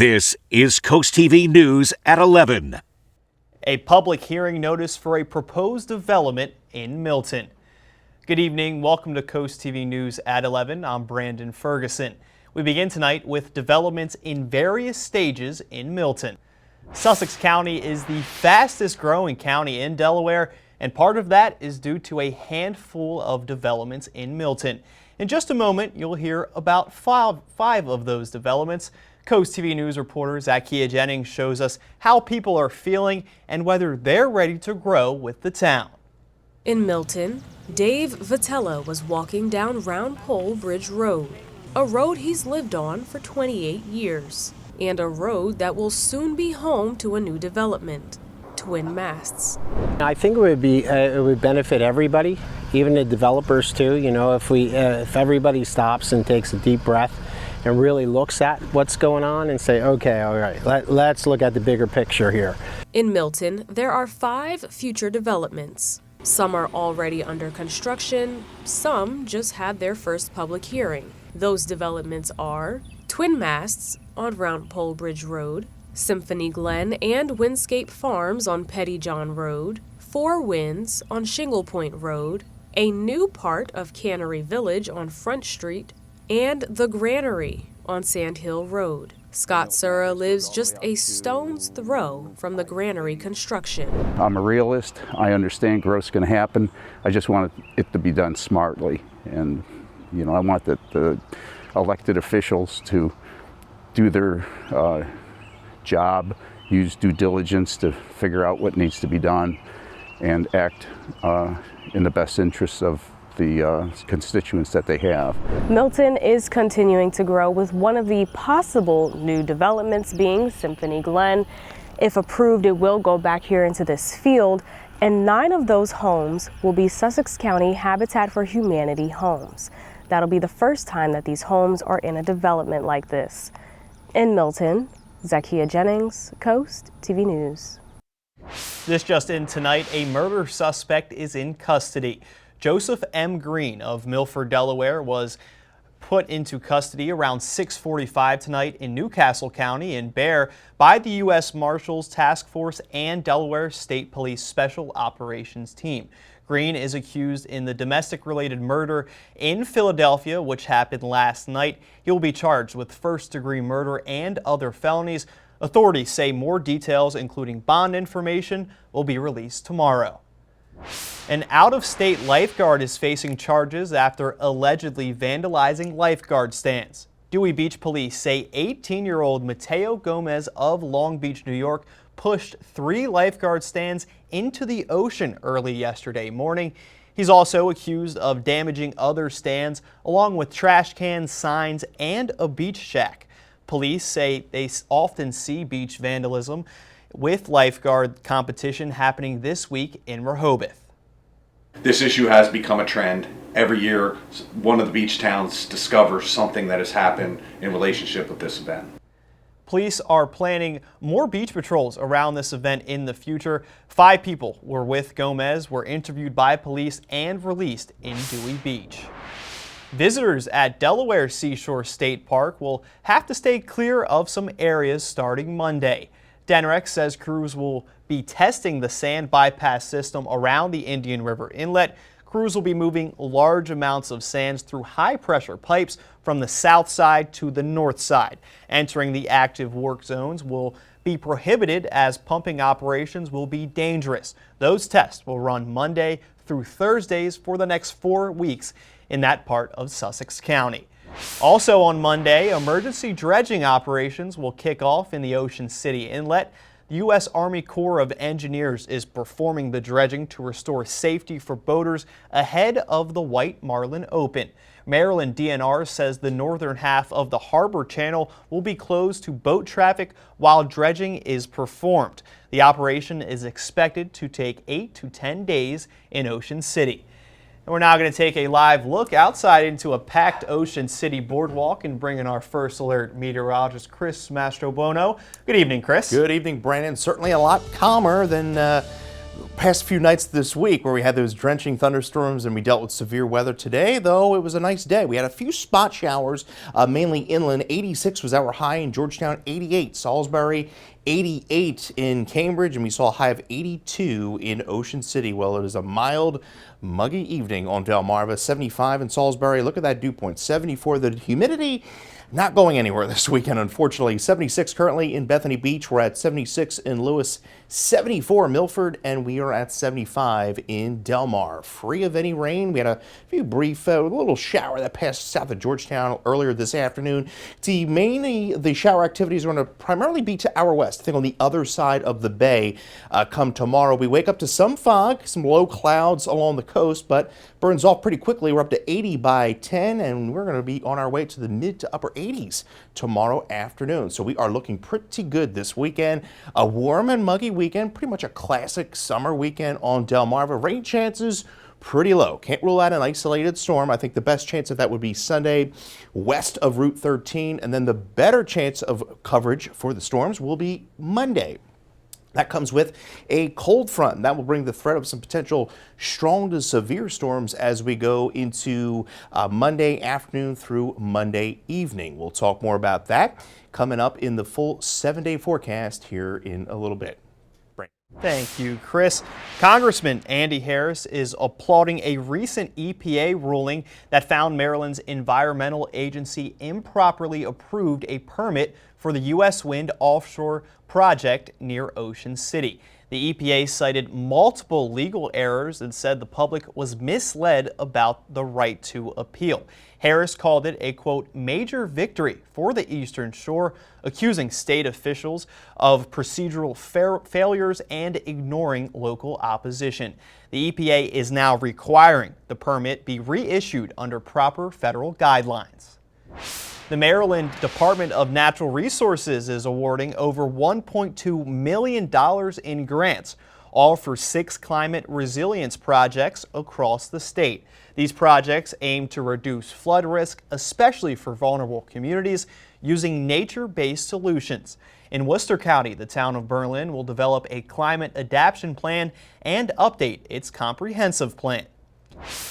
This is CoastTV News at 11. A public hearing notice for a proposed development in Milton. Good evening. Welcome to CoastTV News at 11. I'm Brandon Ferguson. We begin tonight with developments in various stages in Milton. Sussex County is the fastest growing county in Delaware, and part of that is due to a handful of developments in Milton. In just a moment, you'll hear about five of those developments. CoastTV News reporter Zakia Jennings shows us how people are feeling and whether they're ready to grow with the town. In Milton, Dave Vitella was walking down Round Pole Bridge Road, a road he's lived on for 28 years, and a road that will soon be home to a new development, twin masts. I think it would benefit everybody, even the developers too. You know, if everybody stops and takes a deep breath and really looks at what's going on and say, okay, all right, let's look at the bigger picture here. In Milton, there are 5 future developments. Some are already under construction, some just had their first public hearing. Those developments are twin masts on Round Pole Bridge Road, Symphony Glen and Windscape Farms on Petty John Road, Four Winds on Shingle Point Road, a new part of Cannery Village on Front Street, and the Granary on Sand Hill Road. Scott Sura lives just a stone's throw from the Granary construction. I'm a realist. I understand growth's going to happen. I just want it to be done smartly. And, you know, I want the elected officials to do their job, use due diligence to figure out what needs to be done, and act in the best interests of the constituents that they have. Milton is continuing to grow, with one of the possible new developments being Symphony Glen. If approved, it will go back here into this field, and 9 of those homes will be Sussex County Habitat for Humanity homes. That'll be the first time that these homes are in a development like this. In Milton, Zakia Jennings, Coast TV News. This just in tonight, a murder suspect is in custody. Joseph M. Green of Milford, Delaware, was put into custody around 6:45 tonight in Newcastle County in Bear by the U.S. Marshals Task Force and Delaware State Police Special Operations Team. Green is accused in the domestic-related murder in Philadelphia, which happened last night. He will be charged with first-degree murder and other felonies. Authorities say more details, including bond information, will be released tomorrow. An out-of-state lifeguard is facing charges after allegedly vandalizing lifeguard stands. Dewey Beach police say 18-year-old Mateo Gomez of Long Beach, New York, pushed 3 lifeguard stands into the ocean early yesterday morning. He's also accused of damaging other stands, along with trash cans, signs, and a beach shack. Police say they often see beach vandalism, with lifeguard competition happening this week in Rehoboth. This issue has become a trend. Every year, one of the beach towns discovers something that has happened in relationship with this event. Police are planning more beach patrols around this event in the future. 5 people were with Gomez, were interviewed by police and released in Dewey Beach. Visitors at Delaware Seashore State Park will have to stay clear of some areas starting Monday. Denrex says crews will be testing the sand bypass system around the Indian River Inlet. Crews will be moving large amounts of sands through high-pressure pipes from the south side to the north side. Entering the active work zones will be prohibited, as pumping operations will be dangerous. Those tests will run Monday through Thursdays for the next 4 weeks in that part of Sussex County. Also on Monday, emergency dredging operations will kick off in the Ocean City Inlet. The U.S. Army Corps of Engineers is performing the dredging to restore safety for boaters ahead of the White Marlin Open. Maryland DNR says the northern half of the harbor channel will be closed to boat traffic while dredging is performed. The operation is expected to take 8 to 10 days in Ocean City. And we're now going to take a live look outside into a packed Ocean City boardwalk and bring in our first alert meteorologist, Chris Mastrobuono. Good evening, Chris. Good evening, Brandon. Certainly a lot calmer than past few nights this week where we had those drenching thunderstorms and we dealt with severe weather. Today, though, it was a nice day. We had a few spot showers, mainly inland. 86 was our high in Georgetown, 88 Salisbury, 88 in Cambridge, and we saw a high of 82 in Ocean City. Well, it was a mild, muggy evening on Delmarva. 75 in Salisbury. Look at that dew point, 74. The humidity not going anywhere this weekend, unfortunately. 76 currently in Bethany Beach. We're at 76 in Lewis, 74 in Milford, and we are at 75 in Delmar. Free of any rain. We had a few brief, little shower that passed south of Georgetown earlier this afternoon. Mainly the shower activities are going to primarily be to our west. I think on the other side of the bay come tomorrow. We wake up to some fog, some low clouds along the coast, but burns off pretty quickly. We're up to 80 by 10, and we're going to be on our way to the mid to upper 80s tomorrow afternoon. So we are looking pretty good this weekend. A warm and muggy weekend, pretty much a classic summer weekend on Delmarva. Rain chances pretty low. Can't rule out an isolated storm. I think the best chance of that would be Sunday west of Route 13, and then the better chance of coverage for the storms will be Monday. That comes with a cold front. That will bring the threat of some potential strong to severe storms as we go into Monday afternoon through Monday evening. We'll talk more about that coming up in the full 7-day forecast here in a little bit. Thank you, Chris. Congressman Andy Harris is applauding a recent EPA ruling that found Maryland's environmental agency improperly approved a permit for the U.S. wind offshore project near Ocean City. The EPA cited multiple legal errors and said the public was misled about the right to appeal. Harris called it a, quote, major victory for the Eastern Shore, accusing state officials of procedural failures and ignoring local opposition. The EPA is now requiring the permit be reissued under proper federal guidelines. The Maryland Department of Natural Resources is awarding over $1.2 million in grants, all for 6 climate resilience projects across the state. These projects aim to reduce flood risk, especially for vulnerable communities, using nature-based solutions. In Worcester County, the town of Berlin will develop a climate adaptation plan and update its comprehensive plan.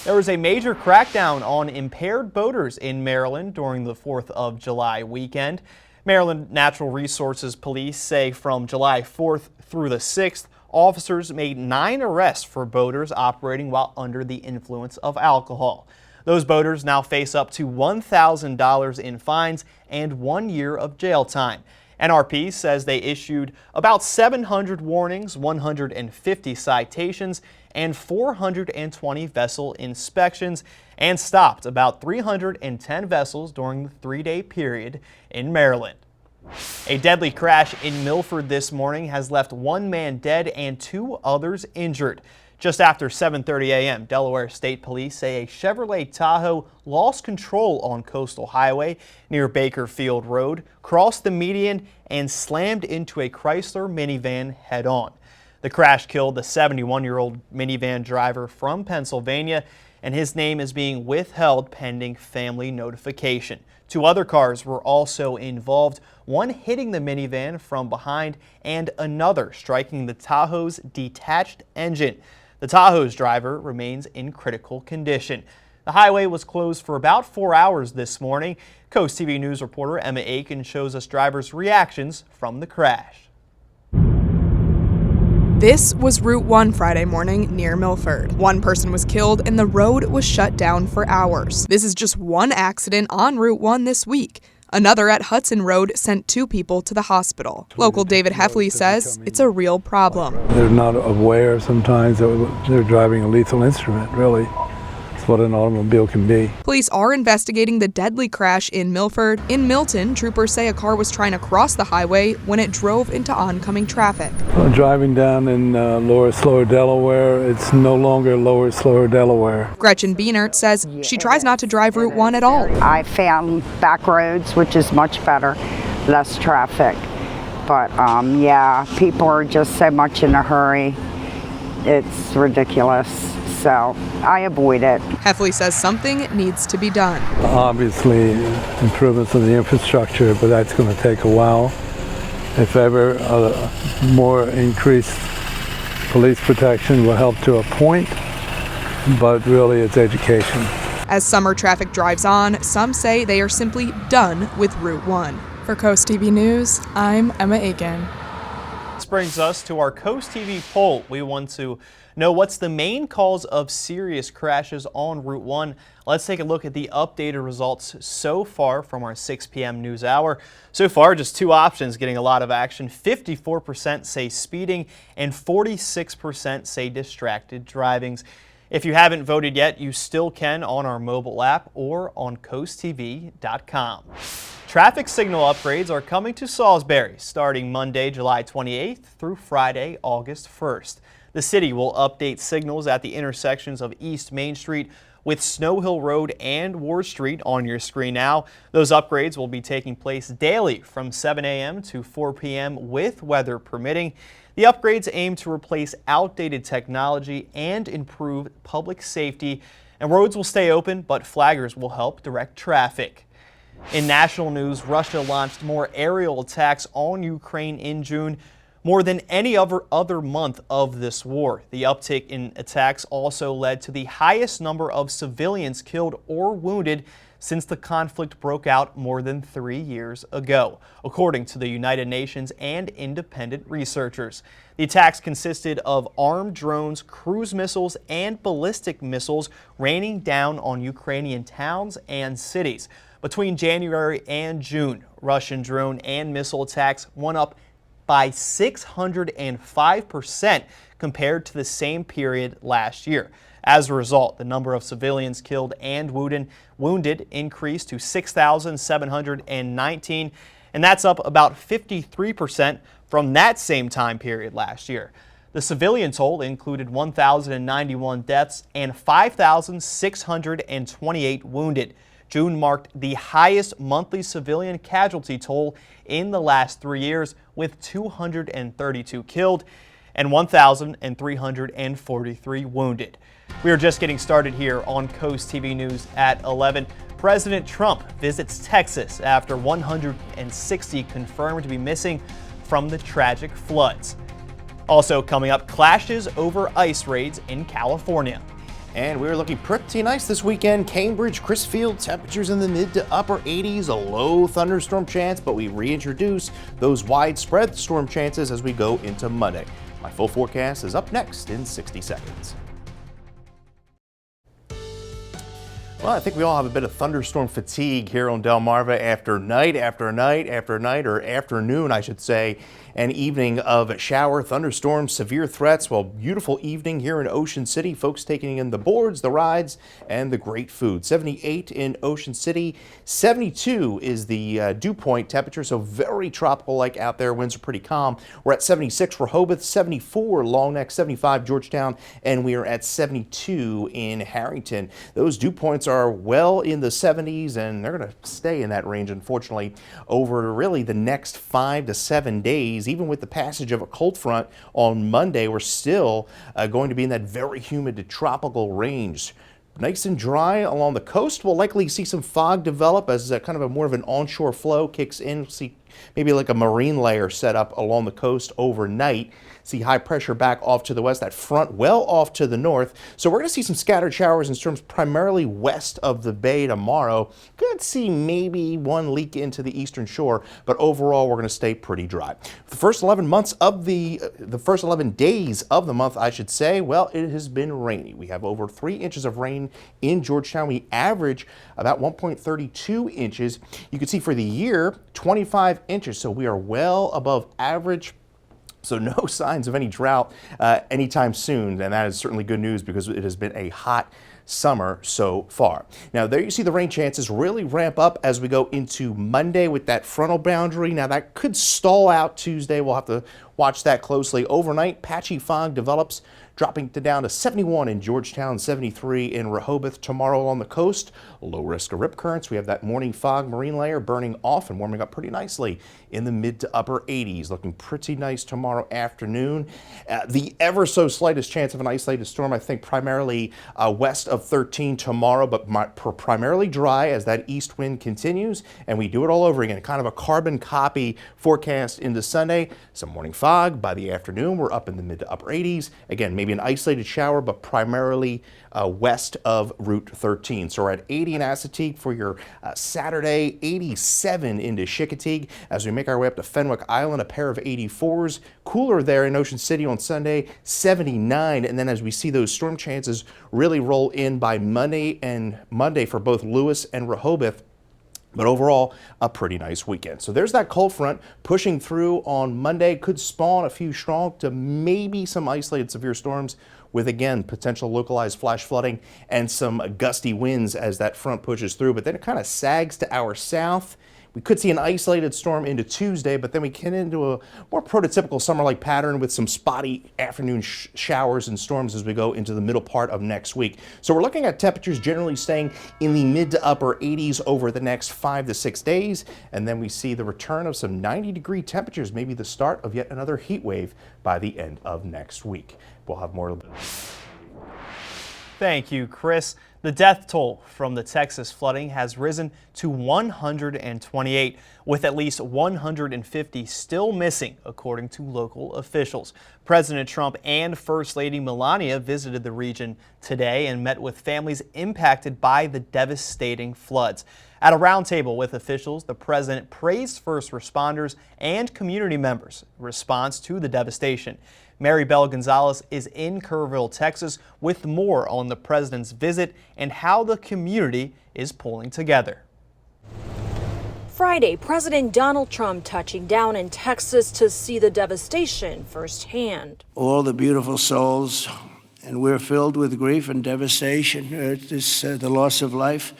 There was a major crackdown on impaired boaters in Maryland during the 4th of July weekend. Maryland Natural Resources Police say from July 4th through the 6th, officers made 9 arrests for boaters operating while under the influence of alcohol. Those boaters now face up to $1,000 in fines and 1 year of jail time. NRP says they issued about 700 warnings, 150 citations, and 420 vessel inspections, and stopped about 310 vessels during the 3-day period in Maryland. A deadly crash in Milford this morning has left 1 man dead and 2 others injured. Just after 7:30 a.m., Delaware State Police say a Chevrolet Tahoe lost control on Coastal Highway near Bakerfield Road, crossed the median, and slammed into a Chrysler minivan head-on. The crash killed the 71-year-old minivan driver from Pennsylvania, and his name is being withheld pending family notification. 2 other cars were also involved, one hitting the minivan from behind and another striking the Tahoe's detached engine. The Tahoe's driver remains in critical condition. The highway was closed for about 4 hours this morning. CoastTV News reporter Emma Aiken shows us drivers' reactions from the crash. This was Route 1 Friday morning near Milford. 1 person was killed and the road was shut down for hours. This is just one accident on Route 1 this week. Another at Hudson Road sent 2 people to the hospital. Local David Heffley says it's a real problem. They're not aware sometimes that they're driving a lethal instrument, really. It's what an automobile can be. Police are investigating the deadly crash in Milford. In Milton, troopers say a car was trying to cross the highway when it drove into oncoming traffic. Driving down in Lower Slower, Delaware, it's no longer Lower Slower, Delaware. Gretchen Beanert says she tries not to drive Route 1 at all. I found back roads, which is much better, less traffic. But yeah, people are just so much in a hurry. It's ridiculous. So I avoid it. Heffley says something needs to be done. Obviously, improvements in the infrastructure, but that's going to take a while. If ever, more increased Police protection will help to a point, but really it's education. As summer traffic drives on, some say they are simply done with Route 1. For Coast TV News, I'm Emma Aiken. This brings us to our Coast TV poll. We want to know what's the main cause of serious crashes on Route 1. Let's take a look at the updated results so far from our 6 p.m. news hour. So far, just two options getting a lot of action. 54% say speeding and 46% say distracted drivings. If you haven't voted yet, you still can on our mobile app or on coasttv.com. Traffic signal upgrades are coming to Salisbury starting Monday, July 28th through Friday, August 1st. The city will update signals at the intersections of East Main Street with Snow Hill Road and Ward Street on your screen now. Those upgrades will be taking place daily from 7 a.m. to 4 p.m. with weather permitting. The upgrades aim to replace outdated technology and improve public safety, and roads will stay open, but flaggers will help direct traffic. In national news, Russia launched more aerial attacks on Ukraine in June, more than any other month of this war. The uptick in attacks also led to the highest number of civilians killed or wounded since the conflict broke out more than 3 years ago, according to the United Nations and independent researchers. The attacks consisted of armed drones, cruise missiles, and ballistic missiles raining down on Ukrainian towns and cities. Between January and June, Russian drone and missile attacks went up by 605% compared to the same period last year. As a result, the number of civilians killed and wounded increased to 6,719, and that's up about 53% from that same time period last year. The civilian toll included 1,091 deaths and 5,628 wounded. June marked the highest monthly civilian casualty toll in the last 3 years, with 232 killed and 1,343 wounded. We are just getting started here on Coast TV News at 11. President Trump visits Texas after 160 confirmed to be missing from the tragic floods. Also coming up, clashes over ice raids in California. And we're looking pretty nice this weekend. Cambridge, Crisfield, temperatures in the mid to upper 80s, a low thunderstorm chance, but we reintroduce those widespread storm chances as we go into Monday. My full forecast is up next in 60 seconds. Well, I think we all have a bit of thunderstorm fatigue here on Delmarva after night after night after night, or afternoon, I should say, an evening of shower, thunderstorms, severe threats. Well, beautiful evening here in Ocean City. Folks taking in the boards, the rides, and the great food. 78 in Ocean City. 72 is the dew point temperature, so very tropical-like out there. Winds are pretty calm. We're at 76 Rehoboth, 74 Long Neck, 75 Georgetown, and we are at 72 in Harrington. Those dew points are well in the 70s, and they're going to stay in that range, unfortunately, over really the next 5 to 7 days. Even with the passage of a cold front on Monday, we're still going to be in that very humid to tropical range. Nice and dry along the coast. We'll likely see some fog develop as kind of a more of an onshore flow kicks in. See maybe like a marine layer set up along the coast overnight. See high pressure back off to the west, that front well off to the north. So we're going to see some scattered showers and storms primarily west of the bay tomorrow. Could see maybe one leak into the eastern shore, but overall we're going to stay pretty dry. The first 11 months of the first 11 days of the month, I should say, well, it has been rainy. We have over 3 inches of rain in Georgetown. We average about 1.32 inches. You can see for the year, 25 inches. So we are well above average. So no signs of any drought anytime soon, and that is certainly good news because it has been a hot summer so far. Now there you see the rain chances really ramp up as we go into Monday with that frontal boundary. Now that could stall out Tuesday. We'll have to watch that closely. Overnight, patchy fog develops, dropping down to 71 in Georgetown, 73 in Rehoboth. Tomorrow on the coast, low risk of rip currents. We have that morning fog marine layer burning off and warming up pretty nicely in the mid to upper 80s. Looking pretty nice tomorrow afternoon. The ever so slightest chance of an isolated storm, I think primarily west of 13 tomorrow, but primarily dry as that east wind continues. And we do it all over again, kind of a carbon copy forecast into Sunday. Some morning fog fog. By the afternoon, we're up in the mid to upper 80s. Again, maybe an isolated shower, but primarily west of Route 13. So we're at 80 in Assateague for your Saturday, 87 into Chincoteague. As we make our way up to Fenwick Island, a pair of 84s. Cooler there in Ocean City on Sunday, 79. And then as we see those storm chances really roll in by Monday for both Lewis and Rehoboth. But overall, a pretty nice weekend. So there's that cold front pushing through on Monday. Could spawn a few strong to maybe some isolated severe storms with, again, potential localized flash flooding and some gusty winds as that front pushes through. But then it kind of sags to our south. We could see an isolated storm into Tuesday, but then we get into a more prototypical summer-like pattern with some spotty afternoon showers and storms as we go into the middle part of next week. So we're looking at temperatures generally staying in the mid to upper 80s over the next 5 to 6 days. And then we see the return of some 90-degree temperatures, maybe the start of yet another heat wave by the end of next week. We'll have more. Thank you, Chris. The death toll from the Texas flooding has risen to 128, with at least 150 still missing, according to local officials. President Trump and First Lady Melania visited the region today and met with families impacted by the devastating floods. At a roundtable with officials, the president praised first responders and community members' response to the devastation. Mary Bell Gonzalez is in Kerrville, Texas, with more on the president's visit and how the community is pulling together. Friday, President Donald Trump touching down in Texas to see the devastation firsthand. All the beautiful souls, and we're filled with grief and devastation. The loss of life.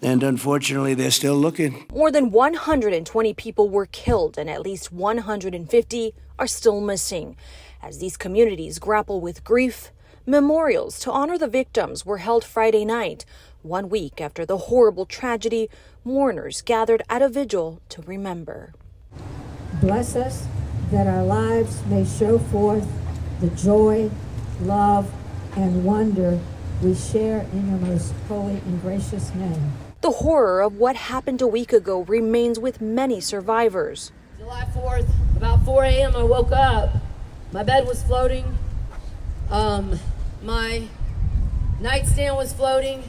And unfortunately, they're still looking. More than 120 people were killed and at least 150 are still missing. As these communities grapple with grief, memorials to honor the victims were held Friday night. 1 week after the horrible tragedy, mourners gathered at a vigil to remember. Bless us that our lives may show forth the joy, love, and wonder we share in your most holy and gracious name. The horror of what happened a week ago remains with many survivors. July 4th, about 4 a.m. I woke up. My bed was floating. My nightstand was floating.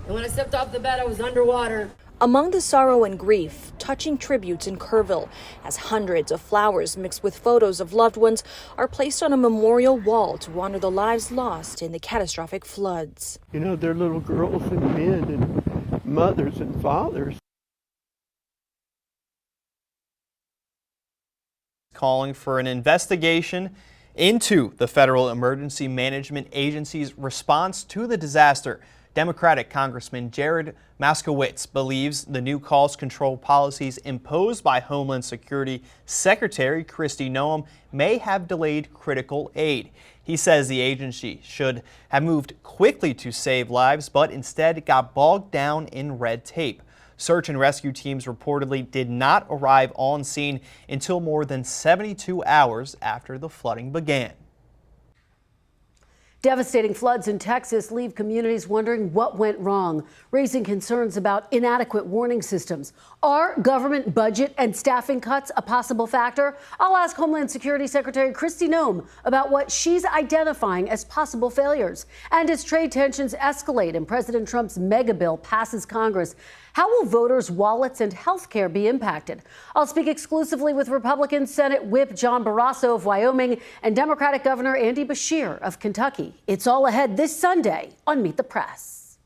And when I stepped off the bed, I was underwater. Among the sorrow and grief, touching tributes in Kerrville as hundreds of flowers mixed with photos of loved ones are placed on a memorial wall to honor the lives lost in the catastrophic floods. You know, they're little girls and men and mothers and fathers. Calling for an investigation into the Federal Emergency Management Agency's response to the disaster. Democratic Congressman Jared Moskowitz believes the new cost control policies imposed by Homeland Security Secretary Kristi Noem may have delayed critical aid. He says the agency should have moved quickly to save lives, but instead got bogged down in red tape. Search and rescue teams reportedly did not arrive on scene until more than 72 hours after the flooding began. Devastating floods in Texas leave communities wondering what went wrong, raising concerns about inadequate warning systems. Are government budget and staffing cuts a possible factor? I'll ask Homeland Security Secretary Kristi Noem about what she's identifying as possible failures. And as trade tensions escalate and President Trump's mega bill passes Congress, how will voters' wallets and health care be impacted? I'll speak exclusively with Republican Senate Whip John Barrasso of Wyoming and Democratic Governor Andy Beshear of Kentucky. It's all ahead this Sunday on Meet the Press.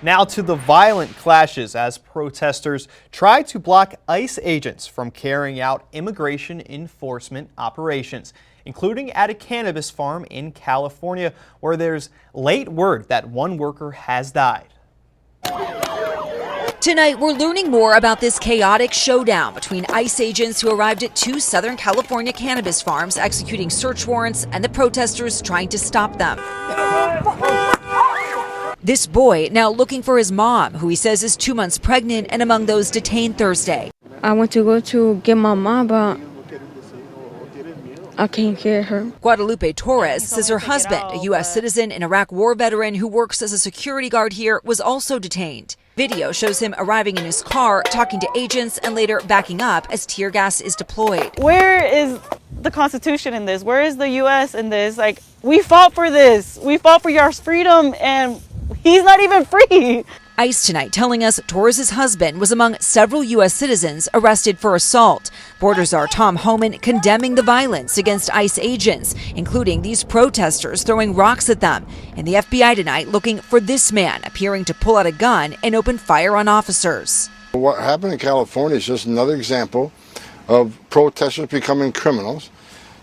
Now to the violent clashes as protesters try to block ICE agents from carrying out immigration enforcement operations, including at a cannabis farm in California, where there's late word that one worker has died. Tonight, we're learning more about this chaotic showdown between ICE agents who arrived at 2 Southern California cannabis farms executing search warrants and the protesters trying to stop them. This boy now looking for his mom, who he says is 2 months pregnant and among those detained Thursday. I went to go to get my mom, but I can't get her. Guadalupe Torres says her husband, a U.S. citizen and Iraq war veteran who works as a security guard here, was also detained. Video shows him arriving in his car, talking to agents, and later backing up as tear gas is deployed. Where is the Constitution in this? Where is the U.S. in this? Like, we fought for this. We fought for your freedom, and he's not even free. ICE tonight telling us Torres' husband was among several U.S. citizens arrested for assault. Border Czar Tom Homan condemning the violence against ICE agents, including these protesters throwing rocks at them. And the FBI tonight looking for this man appearing to pull out a gun and open fire on officers. What happened in California is just another example of protesters becoming criminals.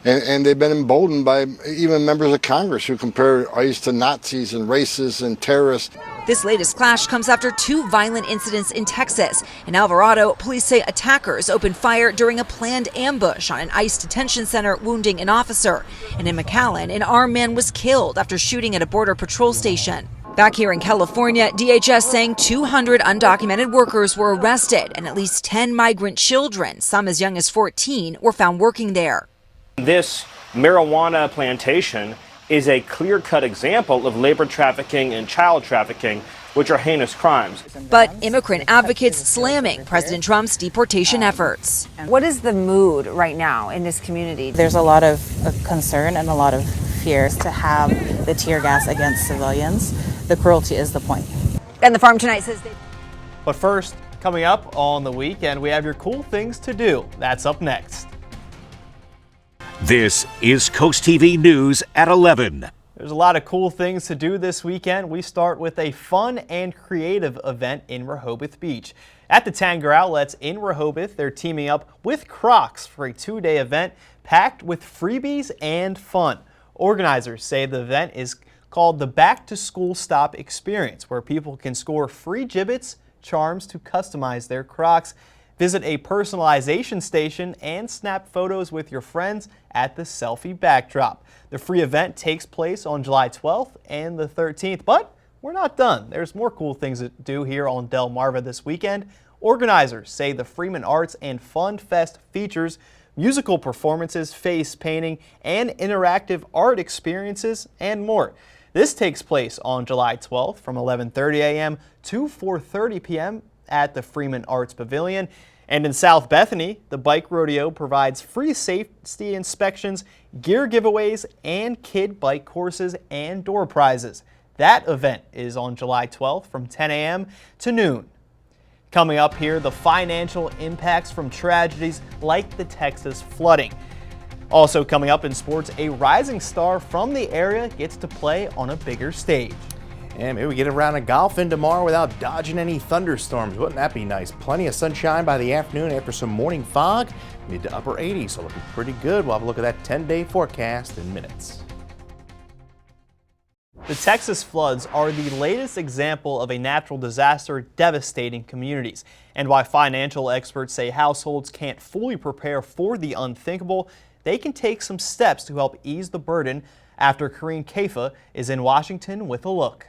And they've been emboldened by even members of Congress who compare ICE to Nazis and racists and terrorists. This latest clash comes after 2 violent incidents in Texas. In Alvarado, police say attackers opened fire during a planned ambush on an ICE detention center, wounding an officer. And in McAllen, an armed man was killed after shooting at a border patrol station. Back here in California, DHS saying 200 undocumented workers were arrested and at least 10 migrant children, some as young as 14, were found working there. This marijuana plantation is a clear-cut example of labor trafficking and child trafficking, which are heinous crimes. But immigrant advocates slamming President Trump's deportation efforts. What is the mood right now in this community? There's a lot of concern and a lot of fear to have the tear gas against civilians. The cruelty is the point. And the farm tonight says But first, coming up on the weekend, we have your cool things to do. That's up next. This is Coast TV News at 11. There's a lot of cool things to do this weekend. We start with a fun and creative event in Rehoboth Beach. At the Tanger Outlets in Rehoboth, they're teaming up with Crocs for a 2-day event packed with freebies and fun. Organizers say the event is called the Back to School Stop Experience, where people can score free gibbets, charms to customize their Crocs, visit a personalization station, and snap photos with your friends at the selfie backdrop. The free event takes place on July 12th and the 13th, but we're not done. There's more cool things to do here on Delmarva this weekend. Organizers say the Freeman Arts and Fun Fest features musical performances, face painting, and interactive art experiences, and more. This takes place on July 12th from 11:30 a.m. to 4:30 p.m. at the Freeman Arts Pavilion. And in South Bethany, the bike rodeo provides free safety inspections, gear giveaways, and kid bike courses and door prizes. That event is on July 12th from 10 a.m. to noon. Coming up here, the financial impacts from tragedies like the Texas flooding. Also coming up in sports, a rising star from the area gets to play on a bigger stage. And maybe we get a round of golf in tomorrow without dodging any thunderstorms. Wouldn't that be nice? Plenty of sunshine by the afternoon after some morning fog. Mid to upper 80s, so looking pretty good. We'll have a look at that 10-day forecast in minutes. The Texas floods are the latest example of a natural disaster devastating communities, and while financial experts say households can't fully prepare for the unthinkable, they can take some steps to help ease the burden. After Karine Kaifa is in Washington with a look.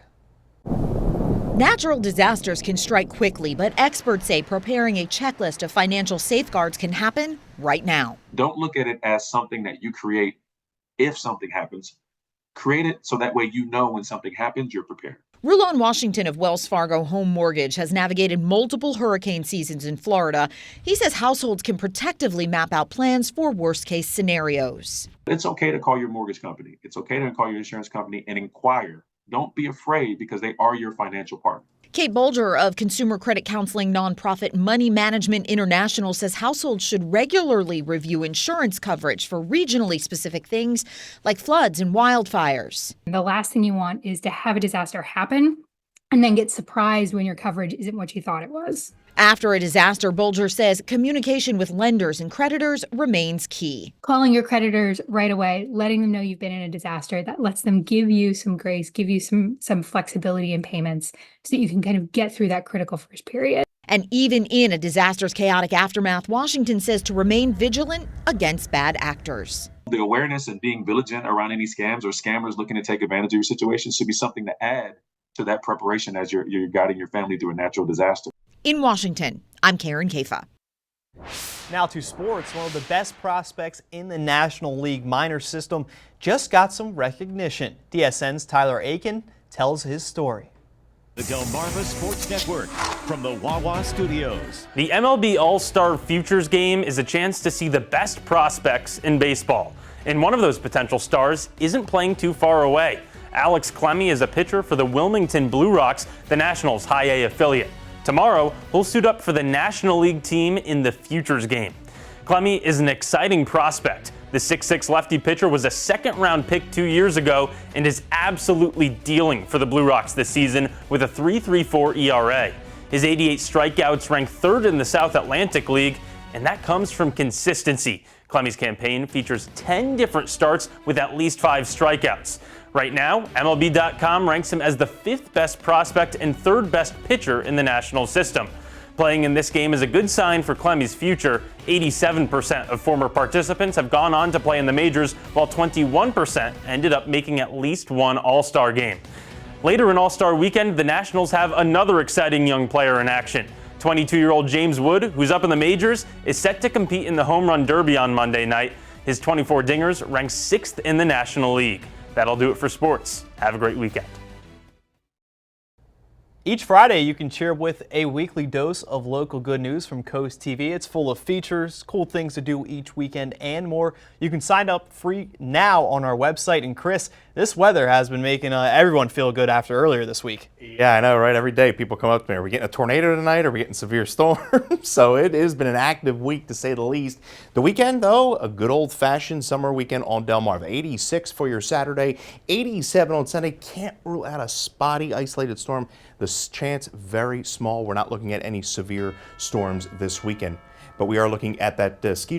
Natural disasters can strike quickly, but experts say preparing a checklist of financial safeguards can happen right now. Don't look at it as something that you create if something happens. Create it so that way you know when something happens, you're prepared. Rulon Washington of Wells Fargo Home Mortgage has navigated multiple hurricane seasons in Florida. He says households can protectively map out plans for worst-case scenarios. It's okay to call your mortgage company. It's okay to call your insurance company and inquire. Don't be afraid because they are your financial partner. Kate Bolger of consumer credit counseling nonprofit Money Management International says households should regularly review insurance coverage for regionally specific things like floods and wildfires. The last thing you want is to have a disaster happen and then get surprised when your coverage isn't what you thought it was. After a disaster, Bolger says communication with lenders and creditors remains key. Calling your creditors right away, letting them know you've been in a disaster, that lets them give you some grace, give you some flexibility in payments so that you can kind of get through that critical first period. And even in a disaster's chaotic aftermath, Washington says to remain vigilant against bad actors. The awareness and being vigilant around any scams or scammers looking to take advantage of your situation should be something to add to that preparation as you're guiding your family through a natural disaster. In Washington, I'm Karen Kaifa. Now to sports. One of the best prospects in the National League minor system just got some recognition. DSN's Tyler Aiken tells his story. The Delmarva Sports Network from the Wawa Studios. The MLB All-Star Futures Game is a chance to see the best prospects in baseball. And one of those potential stars isn't playing too far away. Alex Clemmie is a pitcher for the Wilmington Blue Rocks, the Nationals' High A affiliate. Tomorrow, he'll suit up for the National League team in the Futures Game. Clemmie is an exciting prospect. The 6'6" lefty pitcher was a second-round pick 2 years ago and is absolutely dealing for the Blue Rocks this season with a 3.34 ERA. His 88 strikeouts rank third in the South Atlantic League, and that comes from consistency. Clemmie's campaign features 10 different starts with at least 5 strikeouts. Right now, MLB.com ranks him as the 5th best prospect and 3rd best pitcher in the national system. Playing in this game is a good sign for Clemmie's future. 87% of former participants have gone on to play in the majors, while 21% ended up making at least one All-Star game. Later in All-Star Weekend, the Nationals have another exciting young player in action. 22-year-old James Wood, who's up in the majors, is set to compete in the Home Run Derby on Monday night. His 24 dingers rank 6th in the National League. That'll do it for sports. Have a great weekend. Each Friday, you can cheer with a weekly dose of local good news from Coast TV. It's full of features, cool things to do each weekend, and more. You can sign up free now on our website. And Chris, this weather has been making everyone feel good after earlier this week. Yeah, I know, right? Every day people come up to me. Are we getting a tornado tonight? Are we getting severe storms? So it has been an active week, to say the least. The weekend, though, a good old-fashioned summer weekend on Delmarva. 86 for your Saturday, 87 on Sunday. Can't rule out a spotty, isolated storm. The chance very small. We're not looking at any severe storms this weekend, but we are looking at that ski